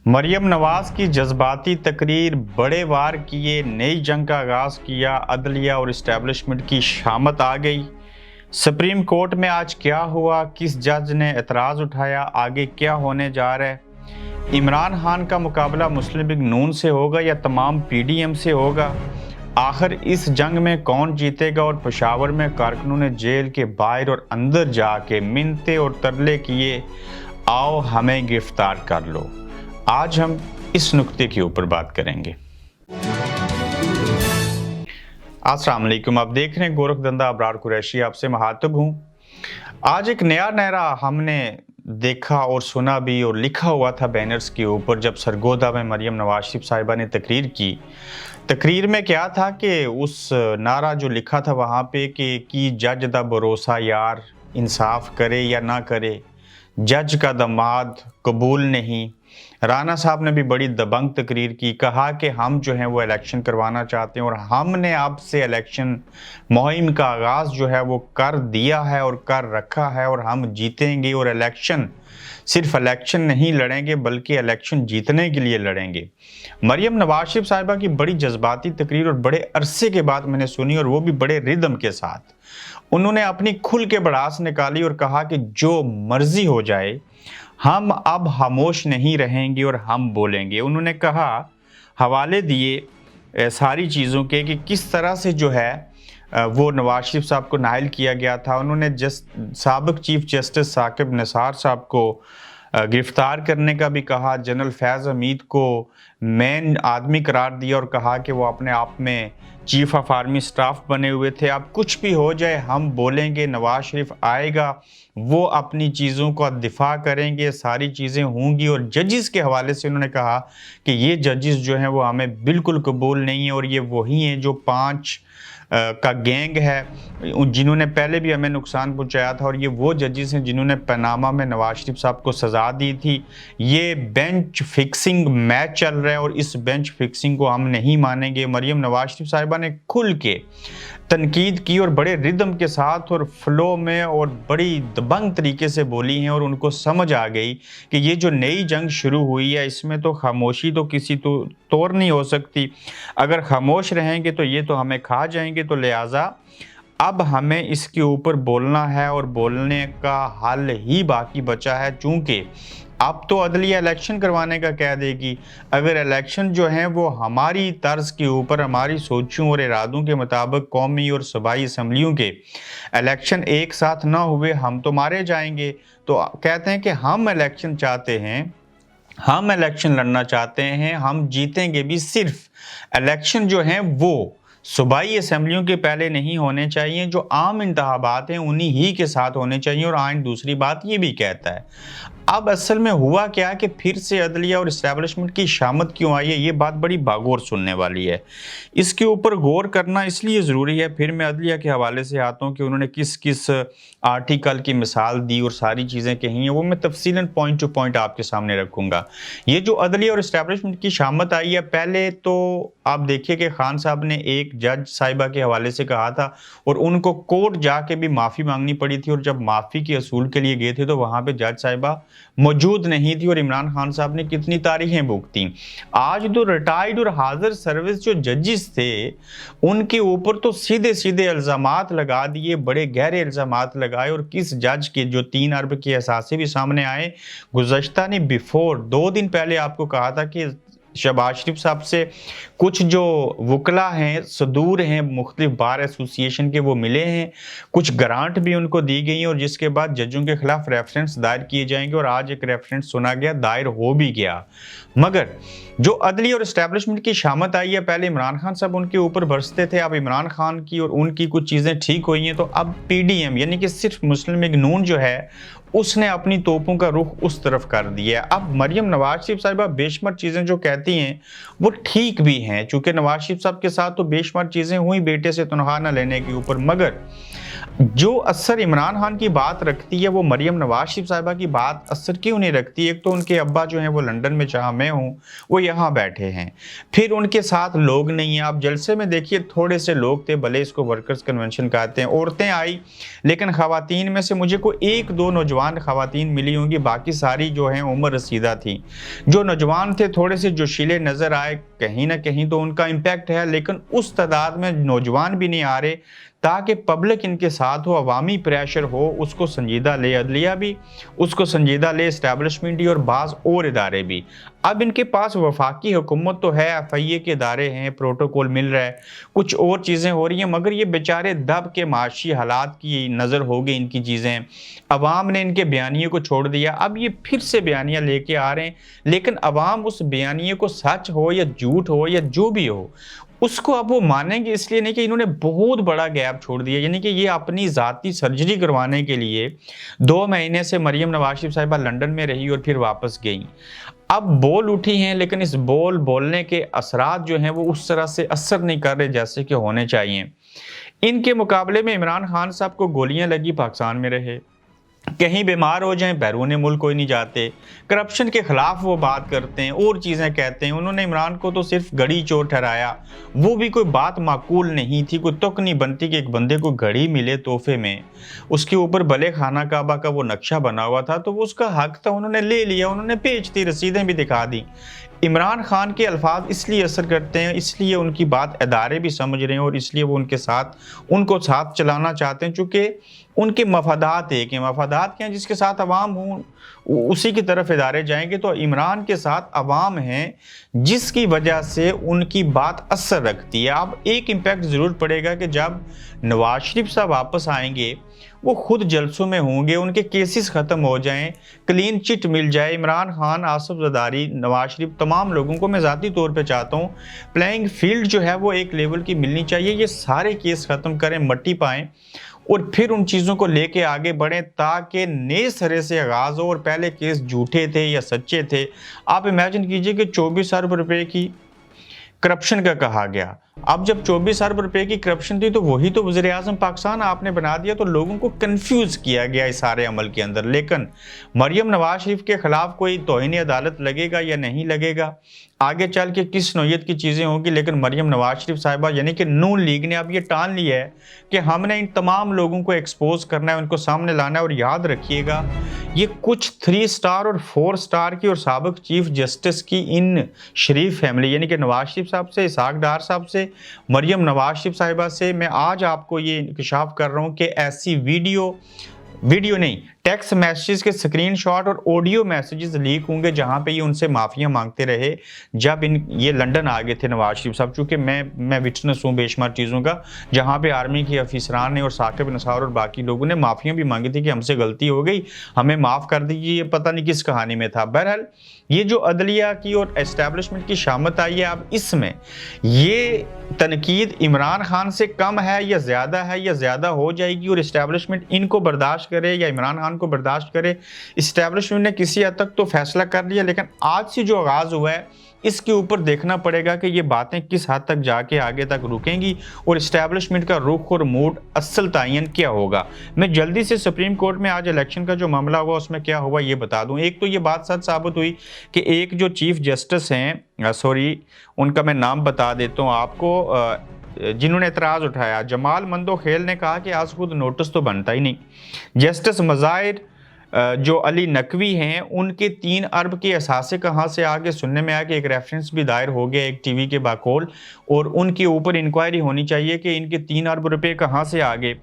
मरियम नवाज की जज्बाती तकरीर, बड़े वार किए, नई जंग का आगाज़ किया, अदलिया और इस्टेब्लिशमेंट की शामत आ गई। सुप्रीम कोर्ट में आज क्या हुआ, किस जज ने एतराज़ उठाया, आगे क्या होने जा रहा है? इमरान खान का मुकाबला मुस्लिम लीग नून से होगा या तमाम पीडीएम से होगा? आखिर इस जंग में कौन जीतेगा? और पेशावर में कारकुनों ने जेल के बाहर और अंदर जाके मिन्नतें और तरले किए, आओ हमें गिरफ्तार कर लो। आज हम इस नुक्ते के ऊपर बात करेंगे। अस्सलाम वालेकुम, आप देख रहे हैं गोरखधंधा, अबरार कुरैशी आपसे मुखातिब हूँ। आज एक नया नारा हमने देखा और सुना भी और लिखा हुआ था बैनर्स के ऊपर जब सरगोदा में मरियम नवाज शरीफ साहिबा ने तकरीर की। तकरीर में क्या था कि उस नारा जो लिखा था वहाँ पे कि जज दा भरोसा यार, इंसाफ करे या ना करे, जज का दमाद कबूल नहीं। राना साहब ने भी बड़ी दबंग तकरीर की, कहा कि हम जो है वो इलेक्शन करवाना चाहते हैं और हमने आपसे इलेक्शन मुहिम का आगाज़ जो है वो कर दिया है और कर रखा है और हम जीतेंगे। और इलेक्शन सिर्फ इलेक्शन नहीं लड़ेंगे बल्कि इलेक्शन जीतने के लिए लड़ेंगे। मरियम नवाज शरीफ साहिबा की बड़ी जज्बाती तकरीर और बड़े अरसे के बाद मैंने सुनी, और वो भी बड़े रिदम के साथ। उन्होंने अपनी खुल के भड़ास निकाली और कहा कि जो मर्जी हो जाए, हम अब खामोश नहीं रहेंगे और हम बोलेंगे। उन्होंने कहा, हवाले दिए सारी चीज़ों के कि किस तरह से जो है वो नवाज शरीफ साहब को नाइल किया गया था। उन्होंने साबिक चीफ जस्टिस साकिब निसार साहब को गिरफ्तार करने का भी कहा। जनरल फैज़ हमीद को मेन आदमी करार दिया और कहा कि वो अपने आप में चीफ ऑफ आर्मी स्टाफ बने हुए थे। अब कुछ भी हो जाए हम बोलेंगे, नवाज शरीफ आएगा, वो अपनी चीज़ों का दिफा करेंगे, सारी चीज़ें होंगी। और जजिस के हवाले से उन्होंने कहा कि ये जजिस जो हैं वो हमें बिल्कुल कबूल नहीं है और ये वही हैं जो 5 का गैंग है जिन्होंने पहले भी हमें नुकसान पहुंचाया था, और ये वो जजेस हैं जिन्होंने पनामा में नवाज शरीफ साहब को सज़ा दी थी। ये बेंच फिक्सिंग मैच चल रहा है और इस बेंच फिक्सिंग को हम नहीं मानेंगे। मरियम नवाज शरीफ साहिबा ने खुल के तनकीद की और बड़े रिदम के साथ और फ्लो में और बड़ी दबंग तरीके से बोली हैं, और उनको समझ आ गई कि ये जो नई जंग शुरू हुई है इसमें तो खामोशी तो किसी तो तौर नहीं हो सकती। अगर खामोश रहेंगे तो ये तो हमें खा जाएंगे, तो लिहाजा अब हमें इसके ऊपर बोलना है और बोलने का हल ही बाकी बचा है। चूँकि अब तो अदलिया इलेक्शन करवाने का कह देगी। अगर इलेक्शन जो है वो हमारी तर्ज के ऊपर, हमारी सोचों और इरादों के मुताबिक कौमी और सूबाई असम्बलियों के इलेक्शन एक साथ ना हुए, हम तो मारे जाएंगे। तो कहते हैं कि हम इलेक्शन चाहते हैं, हम इलेक्शन लड़ना चाहते हैं, हम जीतेंगे भी। सिर्फ इलेक्शन जो हैं वो सूबाई असम्बलियों के पहले नहीं होने चाहिए, जो आम इंतखाबात हैं उन्हीं ही के साथ होने चाहिए। और आइन दूसरी बात ये भी कहता है। अब असल में हुआ क्या कि फिर से अदलिया और इस्टेब्लिशमेंट की शामत क्यों आई है, ये बात बड़ी बागौर सुनने वाली है। इसके ऊपर गौर करना इसलिए ज़रूरी है। फिर मैं अदलिया के हवाले से आता हूँ कि उन्होंने किस किस आर्टिकल की मिसाल दी और सारी चीज़ें कही हैं, वो मैं तफसीलन पॉइंट टू पॉइंट आपके सामने रखूँगा। ये जो अदलिया और इस्टेब्लिशमेंट की शामत आई है, पहले तो आप देखिए कि खान साहब ने एक जज साहिबा के हवाले से कहा था और उनको कोर्ट जाके भी माफ़ी मांगनी पड़ी थी, और जब माफ़ी के असूल के लिए गए थे तो वहाँ पे जज साहिबा मौजूद नहीं थी और इमरान खान साहब ने कितनी तारीखें भुगती। आज तो रिटायर्ड और हाजिर सर्विस जो जजेस थे उनके ऊपर तो सीधे सीधे इल्ज़ामात लगा दिए, बड़े गहरे इल्ज़ामात लगाए। और किस जज के जो 3 अरब के असासे भी सामने आए। गुज़श्ता ने बिफोर 2 दिन पहले आपको कहा था कि शहबाज शरीफ साहब से कुछ जो वकला हैं, सदूर हैं मुख्तलिफ बार एसोसिएशन के, वो मिले हैं, कुछ ग्रांट भी उनको दी गई हैं, और जिसके बाद जजों के खिलाफ रेफरेंस दायर किए जाएंगे। और आज एक रेफरेंस सुना गया, दायर हो भी गया। मगर जो अदली और इस्टेब्लिशमेंट की शामत आई है, पहले इमरान खान साहब उनके ऊपर बरसते थे, अब इमरान खान की और उनकी कुछ चीज़ें ठीक हुई हैं, तो अब पीडीएम यानी कि सिर्फ मुस्लिम लीग नून जो है उसने अपनी तोपों का रुख उस तरफ कर दिया है। अब मरियम नवाज शरीफ साहिबा बेशुमार चीज़ें जो कहती हैं वो ठीक भी हैं, चूँकि नवाज शरीफ साहब के साथ तो बेशुमार चीज़ें हुई बेटे से तनख्वाह न लेने के ऊपर। मगर जो असर इमरान खान की बात रखती है वो मरियम नवाज शरीफ साहिबा की बात असर क्यों नहीं रखती। एक तो उनके अब्बा जो हैं वो लंदन में, जहाँ मैं हूँ वो यहाँ बैठे हैं, फिर उनके साथ लोग नहीं हैं। आप जलसे में देखिए थोड़े से लोग थे, भले इसको वर्कर्स कन्वेंशन कहते हैं, औरतें आई, लेकिन खवातीन में से मुझे कोई एक दो नौजवान खवातीन मिली होंगी, बाकी सारी जो हैं उम्र रसीदा थी। जो नौजवान थे थोड़े से जोशीले नज़र आए, कहीं ना कहीं तो उनका इम्पैक्ट है, लेकिन उस तादाद में नौजवान भी नहीं आ रहे ताकि पब्लिक इनके साथ हो, अवामी प्रेशर हो, उसको संजीदा ले अदलिया भी, उसको संजीदा ले इस्टेब्लिशमेंट भी और बाज़ और इदारे भी। अब इनके पास वफाकी हुकूमत तो है, FIA के इदारे हैं, प्रोटोकॉल मिल रहा है, कुछ और चीज़ें हो रही हैं, मगर ये बेचारे दब के माशी हालात की नज़र हो गई इनकी चीज़ें। अवाम ने इनके बयानिए को छोड़ दिया, अब ये फिर से बयानियाँ लेके आ रहे हैं, लेकिन अवाम उस बयानिए को सच हो या झूठ हो या जो भी हो उसको अब वो मानेंगे, इसलिए नहीं कि इन्होंने बहुत बड़ा गैप छोड़ दिया। यानी कि ये अपनी ज़ाती सर्जरी करवाने के लिए 2 महीने से मरियम नवाज शरीफ साहिबा लंदन में रही और फिर वापस गई। अब बोल उठी हैं, लेकिन इस बोलने के असरात जो हैं वो उस तरह से असर नहीं कर रहे जैसे कि होने चाहिए। इनके मुकाबले में इमरान खान साहब को गोलियां लगी, पाकिस्तान में रहे, कहीं बीमार हो जाएं बैरून मुल्क कोई नहीं जाते, करप्शन के खिलाफ वो बात करते हैं और चीज़ें कहते हैं। उन्होंने इमरान को तो सिर्फ घड़ी चोर ठहराया, वो भी कोई बात माकूल नहीं थी, कोई तुक नहीं बनती कि एक बंदे को घड़ी मिले तोहफे में, उसके ऊपर भले खाना काबा का वो नक्शा बना हुआ था तो वो उसका हक था, उन्होंने ले लिया, उन्होंने बेच दी, रसीदें भी दिखा दी। इमरान खान के अल्फाज इसलिए असर करते हैं, इसलिए उनकी बात अदारे भी समझ रहे हैं और इसलिए वो उनको साथ चलाना चाहते हैं, चूँकि उनके मफादात एक हैं। मफादात क्या हैं? जिसके साथ अवाम हो उसी की तरफ इदारे जाएंगे। तो इमरान के साथ अवाम हैं, जिसकी वजह से उनकी बात असर रखती है। अब एक इम्पैक्ट ज़रूर पड़ेगा कि जब नवाज शरीफ साहब वापस आएंगे, वो खुद जलसों में होंगे, उनके केसेस ख़त्म हो जाएं, क्लीन चिट मिल जाए, इमरान खान, आसिफ जरदारी, नवाज शरीफ, तमाम लोगों को मैं ज़ाती तौर पे चाहता हूँ प्लेइंग फील्ड जो है वो एक लेवल की मिलनी चाहिए। ये सारे केस ख़त्म करें, मट्टी पाएँ और फिर उन चीज़ों को लेके आगे बढ़ें ताकि नए सिरे से आगाज़ हो। और पहले केस झूठे थे या सच्चे थे, आप इमेजिन कीजिए कि 24 अरब रुपए की करप्शन का कहा गया। अब जब 24 अरब रुपए की करप्शन थी तो वही तो वज़ीर आज़म पाकिस्तान आपने बना दिया, तो लोगों को कंफ्यूज किया गया इस सारे अमल के अंदर। लेकिन मरियम नवाज शरीफ के खिलाफ कोई तौहीन अदालत लगेगा या नहीं लगेगा, आगे चल के किस नौयत की चीज़ें होंगी, लेकिन मरियम नवाज शरीफ साहिबा यानी कि नून लीग ने अब ये ठान लिया है कि हमने इन तमाम लोगों को एक्सपोज करना है, उनको सामने लाना है। और याद रखिएगा, ये कुछ 3 स्टार और 4 स्टार की और साबिक चीफ जस्टिस की इन शरीफ फैमिली यानी कि नवाज शरीफ साहब से, इसहाक डार साहब से, मरियम नवाज शरीफ साहिबा से मैं आज आपको ये इंकशाफ कर रहा हूँ कि ऐसी वीडियो नहीं, टेक्स्ट मैसेजेस के स्क्रीनशॉट और ऑडियो मैसेजेस लीक होंगे जहां पे ये उनसे माफिया मांगते रहे जब ये लंदन आ गए थे नवाज शरीफ साहब। चूंकि मैं विटनेस हूँ बेशुमार चीज़ों का, जहां पे आर्मी के अफसरान ने और साकिब निसार और बाकी लोगों ने माफिया भी मांगी थी कि हमसे गलती हो गई, हमें माफ़ कर दीजिए। ये पता नहीं किस कहानी में था। बहरहाल ये जो अदलिया की और एस्टेब्लिशमेंट की शामत आई है, अब इसमें ये तनकीद इमरान खान से कम है या ज़्यादा हो जाएगी और इस्टेब्लिशमेंट इनको बर्दाश्त करे या इमरान खान को बर्दाश्त करे। इस्टेब्लिशमेंट ने किसी हद तक तो फैसला कर लिया, लेकिन आज से जो आगाज़ हुआ है इसके ऊपर देखना पड़ेगा कि ये बातें किस हद तक जाके आगे तक रुकेंगी और इस्टेब्लिशमेंट का रुख और मूड असल तायन क्या होगा। मैं जल्दी से सुप्रीम कोर्ट में आज इलेक्शन का जो मामला हुआ उसमें क्या हुआ ये बता दूं। एक तो ये बात सच साबित हुई कि एक जो चीफ जस्टिस हैं, उनका मैं नाम बता देता हूँ आपको, जिन्होंने एतराज़ उठाया, जमाल मंदोखेल ने कहा कि आज खुद नोटिस तो बनता ही नहीं। जस्टिस मज़ाहिर जो अली नकवी हैं, उनके 3 अरब के असासे कहाँ से आगे सुनने में आया कि एक रेफरेंस भी दायर हो गया एक टीवी के बाकौल, और उनके ऊपर इंक्वायरी होनी चाहिए कि इनके 3 अरब रुपए कहाँ से आगे।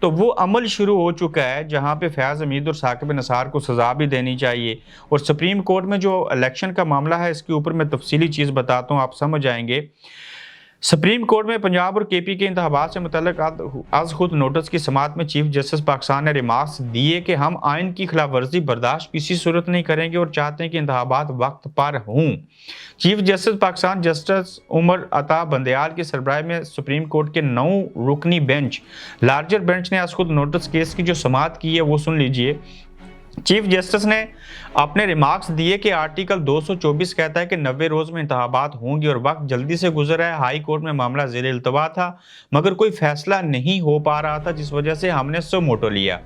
तो वो अमल शुरू हो चुका है जहाँ पे फैज़ हमीद और साकिब निसार को सज़ा भी देनी चाहिए। और सुप्रीम कोर्ट में जो इलेक्शन का मामला है इसके ऊपर मैं तफसीली चीज़ बताता हूँ, आप समझ आएंगे। सुप्रीम कोर्ट में पंजाब और केपी के इंतखाबात से मुतल्लिक आज खुद नोटिस की समात में चीफ जस्टिस पाकिस्तान ने रिमार्क्स दिए कि हम आइन की खिलाफ वर्जी बर्दाश्त किसी सूरत नहीं करेंगे और चाहते हैं कि इंतखाबात वक्त पर हों। Chief justice Pakistan justice Umar Ata Bandial की सरबराही में सुप्रीम कोर्ट के 9 रुकनी बेंच, लार्जर बेंच ने आज खुद नोटिस केस की जो समात की है वो सुन लीजिए। चीफ जस्टिस ने अपने रिमार्क्स दिए कि आर्टिकल 224 कहता है कि 90 रोज में इंतखाबात होंगे और वक्त जल्दी से गुजर रहा है। हाई कोर्ट में मामला ज़ेर इल्तवा था मगर कोई फैसला नहीं हो पा रहा था, जिस वजह से हमने सो मोटो लिया।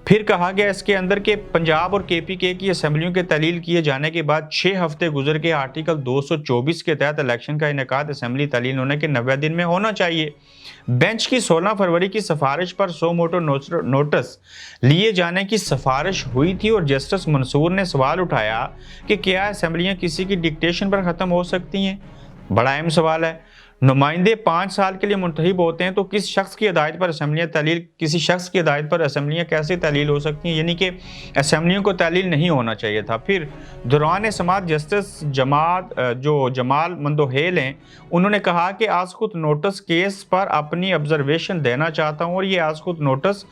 फिर कहा गया इसके अंदर के पंजाब और केपीके की असेंबलियों के तलील किए जाने के बाद 6 हफ्ते गुजर के आर्टिकल 224 के तहत इलेक्शन का इनेकाद असेंबली तलील होने के 90 दिन में होना चाहिए। बेंच की 16 फरवरी की सिफारिश पर सो मोटो नोटिस लिए जाने की सिफारिश हुई थी और जस्टिस मंसूर ने सवाल उठाया कि क्या असेंबलियां किसी की डिक्टेशन पर ख़त्म हो सकती हैं। बड़ा अहम सवाल है। नुमाइंदे 5 साल के लिए मुंतखब होते हैं तो किस शख्स की हिदायत पर असेंबलियां तलील किसी शख्स की हिदायत पर असेंबलियां कैसे तलील हो सकती हैं, यानी कि असेंबलियों को तलील नहीं होना चाहिए था। फिर दौरान समाअत जस्टिस जमाल मंदोहेल हैं, उन्होंने कहा कि आसकुत नोटिस केस पर अपनी ऑब्जर्वेशन देना चाहता हूँ और ये आसकुत नोटिस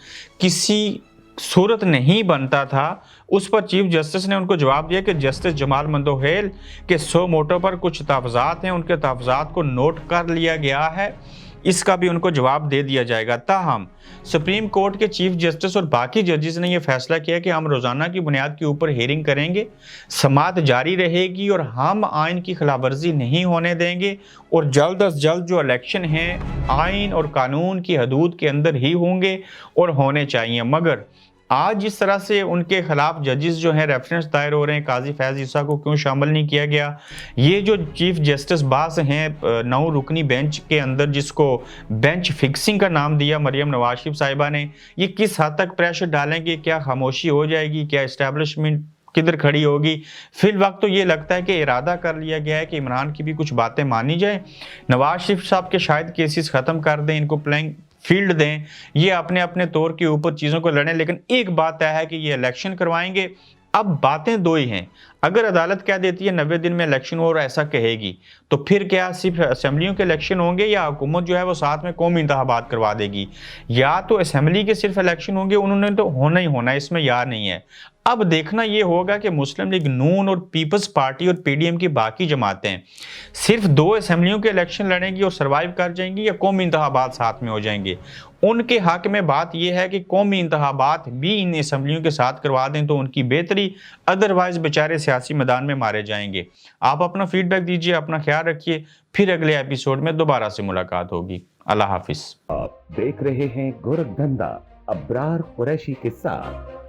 किसी सूरत नहीं बनता था। उस पर चीफ जस्टिस ने उनको जवाब दिया कि जस्टिस जमाल मंदोहेल के सो मोटो पर कुछ तहफ़्ज़ात हैं, उनके तहफ़्ज़ात को नोट कर लिया गया है, इसका भी उनको जवाब दे दिया जाएगा। ताहम सुप्रीम कोर्ट के चीफ जस्टिस और बाकी जजेस ने यह फैसला किया कि हम रोज़ाना की बुनियाद के ऊपर हेयरिंग करेंगे, समाअत जारी रहेगी और हम आइन की खिलाफवर्जी नहीं होने देंगे और जल्द अज जल्द जो इलेक्शन हैं आइन और कानून की हदूद के अंदर ही होंगे और होने चाहिए। मगर आज जिस तरह से उनके खिलाफ जजेस जो हैं रेफरेंस दायर हो रहे हैं, काजी फैज ईसा को क्यों शामिल नहीं किया गया, ये जो चीफ जस्टिस बास हैं 9 रुकनी बेंच के अंदर जिसको बेंच फिक्सिंग का नाम दिया मरियम नवाज शरीफ साहिबा ने, ये किस हद तक प्रेशर डालेंगे, क्या खामोशी हो जाएगी, क्या इस्टेब्लिशमेंट किधर खड़ी होगी। फिल वक्त तो ये लगता है कि इरादा कर लिया गया है कि इमरान की भी कुछ बातें मानी जाए, नवाज शरीफ साहब के शायद केसेस ख़त्म कर दें, इनको प्लेइंग फील्ड दें, ये अपने अपने तौर के ऊपर चीज़ों को लड़ें। लेकिन एक बात तय है कि ये इलेक्शन करवाएंगे। अब बातें दो ही हैं, अगर अदालत कह देती है 90 दिन में इलेक्शन हो और ऐसा कहेगी तो फिर क्या सिर्फ असेंबलियों के इलेक्शन होंगे या हुकूमत जो है वो साथ में कौमी इंतखाबात करवा देगी, या तो असेंबली के सिर्फ इलेक्शन होंगे, उन्होंने तो होना ही होना है, इसमें यार नहीं है। अब देखना ये होगा कि मुस्लिम लीग नून और पीपल्स पार्टी और पीडीएम की बाकी जमातें सिर्फ 2 असेंबलियों के इलेक्शन लड़ेंगी और सर्वाइव कर जाएंगी या कौमी इंतखाबात साथ में हो जाएंगे। उनके हक में बात यह है कि कौमी इंतखाबात भी इन असेंबलियों के साथ करवा दें तो उनकी बेहतरी, अदरवाइज बेचारे सियासी मैदान में मारे जाएंगे। आप अपना फीडबैक दीजिए, अपना ख्याल रखिए, फिर अगले एपिसोड में दोबारा से मुलाकात होगी। अल्लाह हाफिज। आप देख रहे हैं गोरखधंधा अब्रार कुरैशी के साथ।